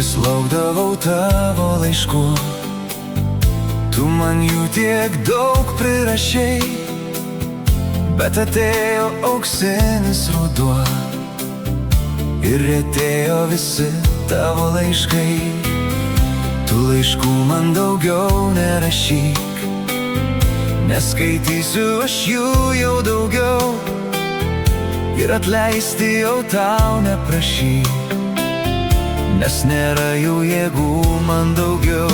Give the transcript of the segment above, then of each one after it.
vis laukdavau tavo laiškų, tu man jų tiek daug prirašei, bet atėjo auksinis ruduo ir retėjo visi tavo laiškai. Tu laiškų man daugiau nerašyk, neskaitysiu aš jų jau daugiau, ir atleisti jau tau neprašyk, nes nėra jų jėgų man daugiau.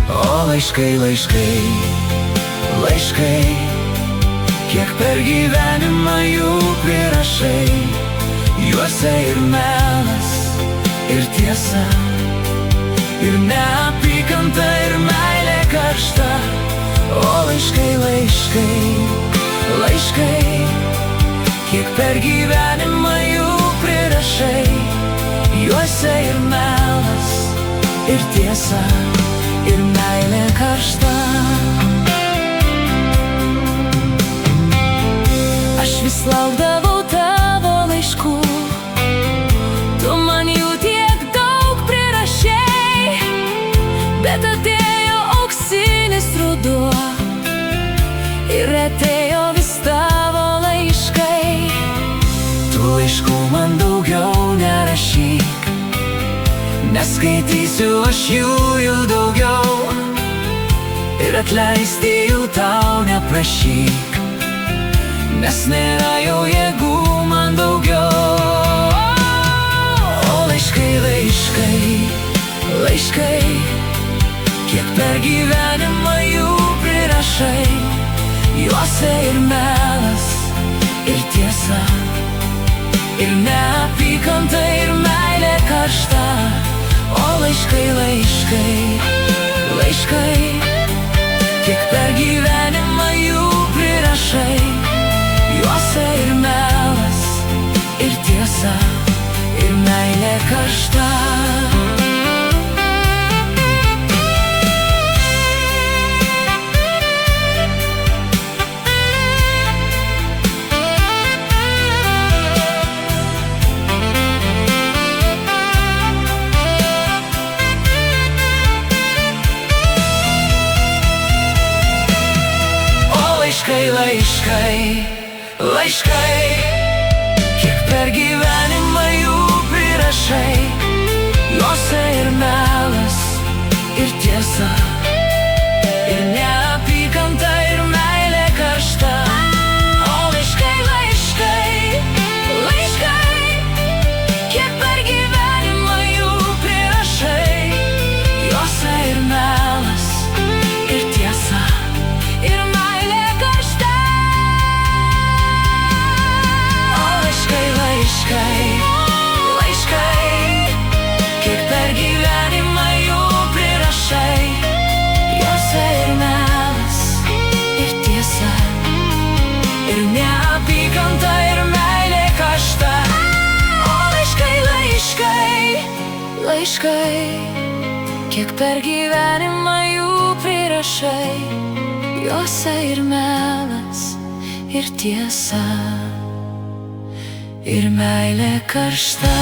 O laiškai, laiškai, laiškai, kiek per gyvenimą jų prirašai, juose ir melas, ir tiesa, ir neapykanta, ir meilė karšta. O laiškai, laiškai, laiškai, kiek per gyvenimą jų prirašai, juose ir melas, ir tiesa, ir meilė karšta. Aš vis laukdavau tavo laiškų, tu man jų tiek daug prirašei, bet atėjo auksinis ruduo ir atėjo vis tavo laiškai. Tu laiškų man daugiau nerašyk, neskaitysiu aš jų daugiau, ir atleisti jų tau neprašyk, nes nėra jau jėgų man daugiau. O laiškai, laiškai, laiškai, kiek per gyvenimą jų prirašai, juose ir melas, ir tiesa, ir neapykanta, ir meilė karšta. O laiškai, laiškai, laiškai, kiek per gyvenimą jų prirašai, juose ir melas, ir tiesa, ir meilė karšta. Laiškai, laiškai, laiškai, kiek per gyvenimą jų prirašai, juose ir melas, ir tiesa, ir neapykanta, ir meilė karšta. O laiškai, laiškai, laiškai, kiek per gyvenimą jų prirašai, juose ir melas, ir tiesa, ir meilė karšta. O laiškai, laiškai, laiškai, kiek per gyvenimą jų prirašai, juose ir melas, ir tiesa, ir neapykanta, ir meilė karšta. O laiškai, laiškai, laiškai, kiek per gyvenimą jų prirašai, juose ir melas, ir tiesa, ir meilė karšta.